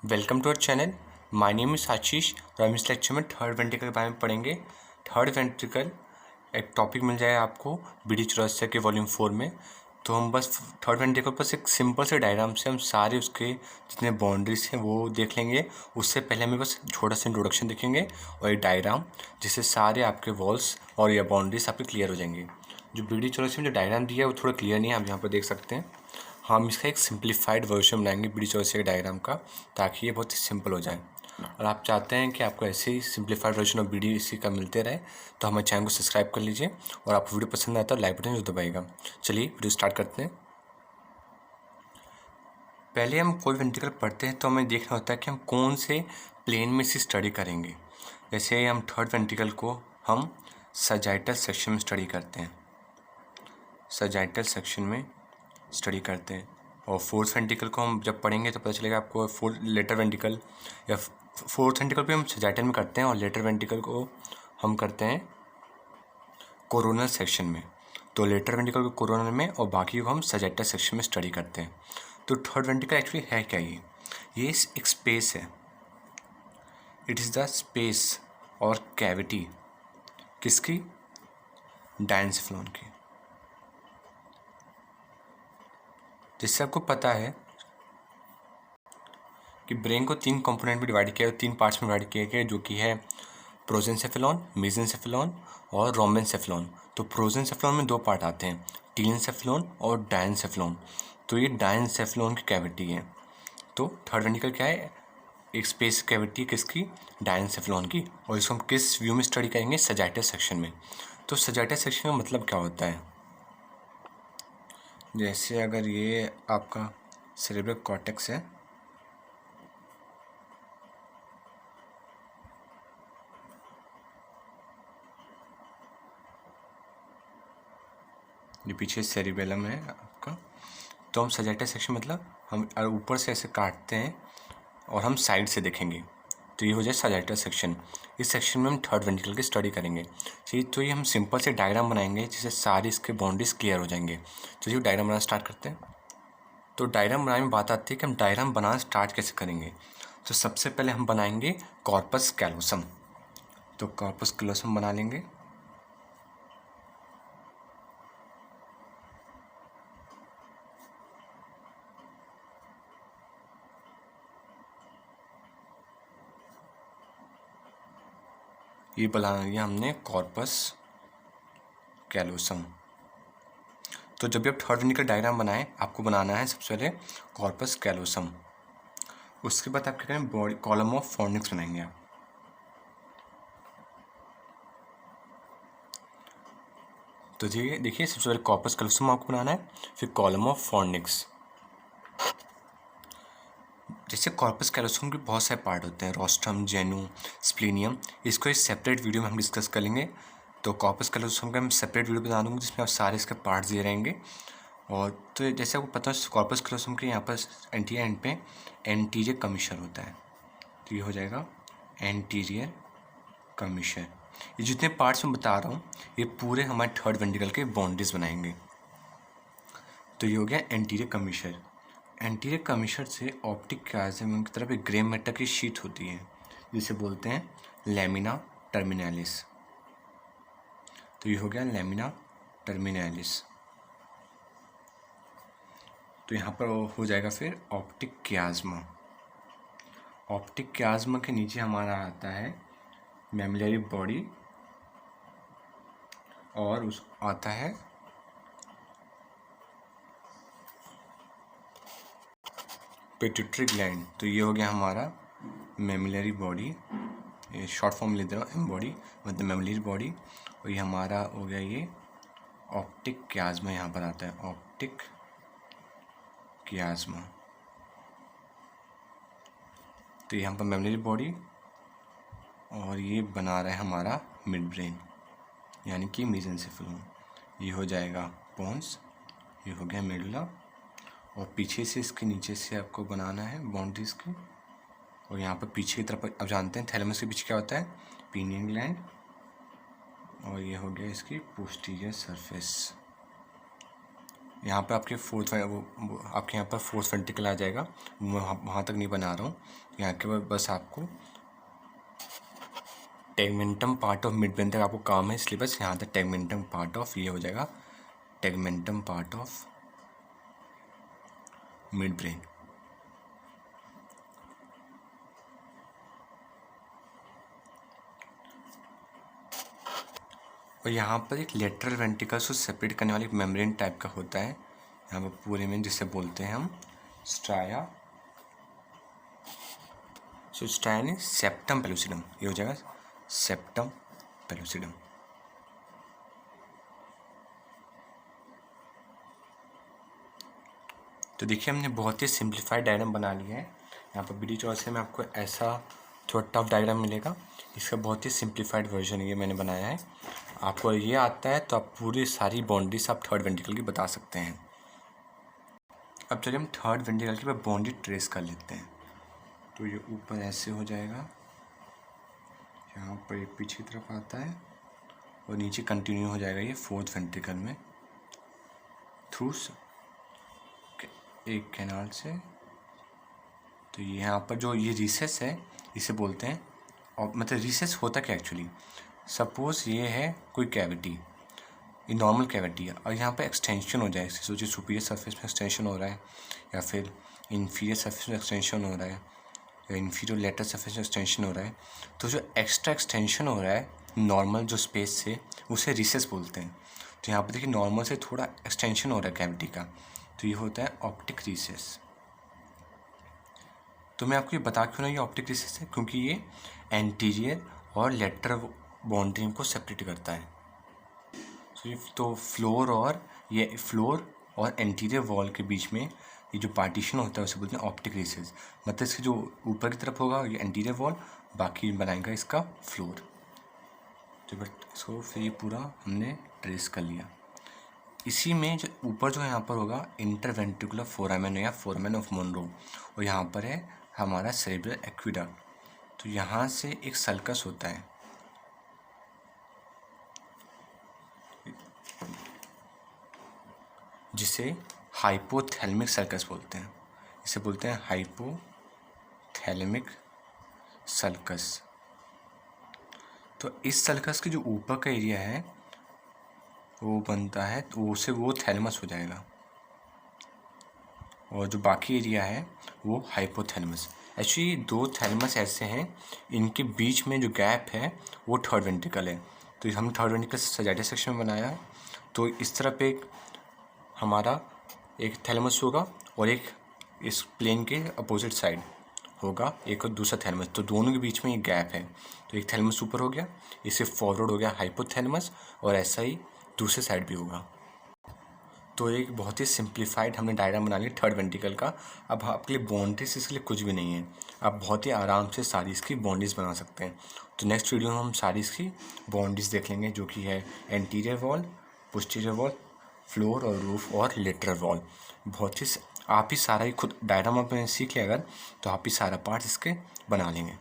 Welcome to our channel. My name is Ashish और हम इस लेक्चर में थर्ड वेंट्रिकल के बारे में पढ़ेंगे। थर्ड वेंट्रिकल एक टॉपिक मिल जाएगा आपको बीडी चौरसिया के वॉल्यूम 4 में। तो हम बस थर्ड वेंट्रिकल पर एक सिंपल से डायग्राम से हम सारे उसके जितने बाउंड्रीज हैं वो देख लेंगे। उससे पहले हमें बस छोटा सा इंट्रोडक्शन देखेंगे और एक डायग्राम, जिससे सारे आपके वॉल्स और या बाउंड्रीज आपके क्लियर हो जाएंगे। जो बीडी चौरसिया में जो डायग्राम दिया है वो थोड़ा क्लियर नहीं है, आप यहाँ पर देख सकते हैं। हम इसका एक सिंप्लीफाइड वर्जन बनाएंगे बीडी चौरसिया के डायग्राम का, ताकि ये बहुत ही सिंपल हो जाए। और आप चाहते हैं कि आपको ऐसे ही सिंप्लीफाइड वर्जन ऑफ बीडी सी का मिलते रहे, तो हमारे चैनल को सब्सक्राइब कर लीजिए और आपको वीडियो पसंद आता है तो लाइक बटन जरूर दबाइएगा। चलिए वीडियो स्टार्ट करते हैं। पहले हम कोई वेंट्रिकल पढ़ते हैं तो हमें देखना होता है कि हम कौन से प्लेन में इसे स्टडी करेंगे। जैसे हम थर्ड वेंट्रिकल को हम सजाइटल सेक्शन में स्टडी करते हैं, सजाइटल सेक्शन में स्टडी करते हैं। और फोर्थ वेंट्रिकल को हम जब पढ़ेंगे तो पता चलेगा आपको फोर्थ लेटर वेंट्रिकल या फोर्थ वेंट्रिकल पे हम सजाइटल में करते हैं और लेटर वेंट्रिकल को हम करते हैं कोरोनल सेक्शन में। तो लेटर वेंट्रिकल को कोरोनल में और बाकी को हम सजाइटल सेक्शन में स्टडी करते हैं। तो थर्ड वेंट्रिकल एक्चुअली है क्या? ये एक स्पेस है। इट इज़ द स्पेस और कैविटी किसकी? डायंसिफिलॉन की। जिससे आपको पता है कि ब्रेन को 3 कंपोनेंट में डिवाइड किया, 3 पार्ट्स में डिवाइड किया गया, जो कि है प्रोजेंसेफेलॉन, मेसेंसेफेलॉन और रोमेंसेफेलॉन। तो प्रोजेंसेफेलॉन में 2 पार्ट आते हैं, टीलेंसेफेलॉन और डायंसेफेलॉन। तो ये डायंसेफेलॉन की कैविटी है। तो थर्ड वेंट्रिकल क्या है? एक स्पेस कैविटी किसकी? डायंसेफेलॉन की। और इसको हम किस व्यू में स्टडी करेंगे? सजाइटल सेक्शन में। तो सजाइटल सेक्शन का मतलब क्या होता है? जैसे अगर ये आपका सेरेब्रल कॉर्टेक्स है, जो पीछे सेरिबेलम है आपका, तो हम सजाइटल सेक्शन मतलब हम ऊपर से ऐसे काटते हैं और हम साइड से देखेंगे, तो ये हो जाए सजाइटल सेक्शन। इस सेक्शन में हम थर्ड वेंट्रिकल की स्टडी करेंगे। ठीक, तो ये हम सिंपल से डायग्राम बनाएंगे जिससे सारे इसके बाउंड्रीज क्लियर हो जाएंगे। तो ये डायग्राम बनाना स्टार्ट करते हैं। तो डायग्राम बनाने में बात आती है कि हम डायग्राम बनाना स्टार्ट कैसे करेंगे। तो सबसे पहले हम बनाएंगे कॉर्पस कैलोसम। तो कॉर्पस कैलोसम बना लेंगे। ये बना लिया हमने कॉर्पस कैलोसम। तो जब भी आप थर्ड वेंट्रिकल डायग्राम बनाएं, आपको बनाना है सबसे पहले कॉर्पस कैलोसम। उसके बाद आप क्या करें? बॉडी कॉलम ऑफ फॉर्निक्स बनाएंगे आप। तो देखिए सबसे पहले कॉर्पस कैलोसम आपको बनाना है, फिर कॉलम ऑफ फॉर्निक्स। जैसे कॉर्पस कैलोसम के बहुत सारे पार्ट होते हैं, रोस्ट्रम, जेनू, स्प्लीनियम। इसको एक सेपरेट वीडियो में हम डिस्कस कर लेंगे। तो कॉर्पस कैलोसम का हम सेपरेट वीडियो बना दूँगा जिसमें आप सारे इसके पार्ट्स दिए रहेंगे। और तो जैसे आपको पता है कॉर्पस कैलोसम के यहाँ पर एंटीरियर एंड पे एंटीरियर कमीशर होता है। तो ये हो जाएगा एंटीरियर कमीशर। ये जितने पार्ट्स मैं बता रहा हूँ ये पूरे हमारे थर्ड वेंट्रिकल के बाउंड्रीज बनाएंगे। तो ये हो गया एंटीरियर कमीशर। एंटीरियर कमीशर से ऑप्टिक क्याजम की तरफ एक ग्रे मैटर की शीट होती है जिसे बोलते हैं लैमिना टर्मिनालिस। तो ये हो गया लैमिना टर्मिनालिस। तो यहाँ पर हो जाएगा फिर ऑप्टिक क्याज्मा। ऑप्टिक क्याज्मा के नीचे हमारा आता है मैमिलरी बॉडी और उस आता है पिट्यूटरी ग्लैंड। तो ये हो गया हमारा मैमिलरी बॉडी, ये शॉर्ट फॉर्म ले दे रहा हूँ, एम बॉडी मतलब मैमिलरी बॉडी। और ये हमारा हो गया ये ऑप्टिक क्याज्मा, यहाँ पर आता है ऑप्टिक क्याज्मा। तो यहाँ पर मैमिलरी बॉडी और ये बना रहा है हमारा मिड ब्रेन यानी कि मेसेंसेफेलॉन। ये हो जाएगा पोन्स, ये हो गया मेडुला। और पीछे से इसके नीचे से आपको बनाना है बाउंड्रीज की। और यहाँ पर पीछे की तरफ आप जानते हैं थैलेमस के पीछे क्या होता है? पीनियन ग्लैंड। और ये हो गया इसकी पोस्टीरियर सरफेस। यहाँ पर आपके आपके यहाँ पर फोर्थ वेंट्रिकल आ जाएगा। वहाँ तक नहीं बना रहा हूँ, यहाँ के बस आपको tegmentum part of mid brain तक आपको काम है, इसलिए बस यहाँ तक टेगमेंटम पार्ट ऑफ ये हो जाएगा, tegmentum part of mid brain. और यहाँ पर एक लेटरल वेंट्रिकल्स को सेपरेट करने वाली एक मेम्ब्रेन टाइप का होता है यहाँ पर पूरे में, जिसे बोलते हैं हम स्ट्राया। सो स्ट्राया ने सेप्टम पेलुसिडम, ये हो जाएगा सेप्टम पेलुसिडम। तो देखिए हमने बहुत ही सिंप्लीफाइड डायग्राम बना लिया है। यहाँ पर बीडी चॉइस में आपको ऐसा थोड़ा टफ डायग्राम मिलेगा, इसका बहुत ही सिंप्लीफाइड वर्जन ये मैंने बनाया है। आपको ये आता है तो आप पूरी सारी बाउंड्रीज आप थर्ड वेंट्रिकल की बता सकते हैं। अब चलिए हम थर्ड वेंट्रिकल की बाउंड्री ट्रेस कर लेते हैं। तो ये ऊपर ऐसे हो जाएगा, यहाँ पर ये पीछे की तरफ आता है और नीचे कंटिन्यू हो जाएगा ये फोर्थ वेंट्रिकल में थ्रू एक कैनाल से। तो यहाँ पर जो ये रिसेस है इसे बोलते हैं, और मतलब रिसेस होता क्या एक्चुअली, सपोज ये है कोई कैविटी, ये नॉर्मल कैविटी है और यहाँ पर एक्सटेंशन हो जाए, सोचिए सुपीरियर सरफेस में एक्सटेंशन हो रहा है या फिर इन्फीरियर सरफेस में एक्सटेंशन हो रहा है या इन्फीरियर लेटर सरफेस में एक्सटेंशन हो रहा है। तो जो एक्स्ट्रा एक्सटेंशन हो रहा है नॉर्मल जो स्पेस से, उसे रिसेस बोलते हैं। तो यहाँ पर देखिए नॉर्मल से थोड़ा एक्सटेंशन हो रहा है कैविटी का, तो ये होता है ऑप्टिक रिसेस। तो मैं आपको ये बता क्यों ना ये ऑप्टिक रिसेस है, क्योंकि ये एंटीरियर और लेटरल बाउंड्री को सेपरेट करता है। तो फ्लोर और एंटीरियर वॉल के बीच में ये जो पार्टीशन होता है उसे बोलते हैं ऑप्टिक रिसेस। मतलब इसके जो ऊपर की तरफ होगा ये एंटीरियर वॉल, बाकी बनाएगा इसका फ्लोर। तो बट इसको फिर ये पूरा हमने ट्रेस कर लिया। इसी में जो ऊपर जो यहाँ पर होगा इंटरवेंट्रिकुलर फोरामेन या फोरामेन ऑफ मोनरो, और यहाँ पर है हमारा सेरेब्रल एक्विडक्ट। तो यहाँ से एक सल्कस होता है, जिसे हाइपोथैलेमिक सल्कस बोलते हैं। इसे बोलते हैं हाइपोथैलेमिक सल्कस। तो इस सल्कस के जो ऊपर का एरिया है वो बनता है, तो उसे वो थैलेमस हो जाएगा, और जो बाकी एरिया है वो हाइपोथैलेमस। एक्चुअली दो थैलेमस ऐसे हैं, इनके बीच में जो गैप है वो थर्ड वेंट्रिकल है। तो हम थर्ड वेंट्रिकल सजाइटस सेक्शन में बनाया है। तो इस तरफ एक हमारा एक थैलेमस होगा और एक इस प्लेन के अपोजिट साइड होगा एक और दूसरा थैलेमस। तो दोनों के बीच में एक गैप है, तो एक थैलेमस ऊपर हो गया, इससे फॉरवर्ड हो गया हाइपोथैलेमस, और ऐसा ही दूसरे साइड भी होगा। तो एक बहुत ही सिंप्लीफाइड हमने डायग्राम बना लिया थर्ड वेंट्रिकल का। अब आपके लिए बाउंड्रीज इसके लिए कुछ भी नहीं है, आप बहुत ही आराम से सारी इसकी बाउंड्रीज बना सकते हैं। तो नेक्स्ट वीडियो में हम सारी इसकी बाउंड्रीज देख लेंगे, जो कि है anterior wall, posterior wall, floor और रूफ और लेटरल वॉल। बहुत ही आप ही सारा ही खुद डायग्राम आपने सीख लिया अगर, तो आप ही सारा पार्ट इसके बना लेंगे।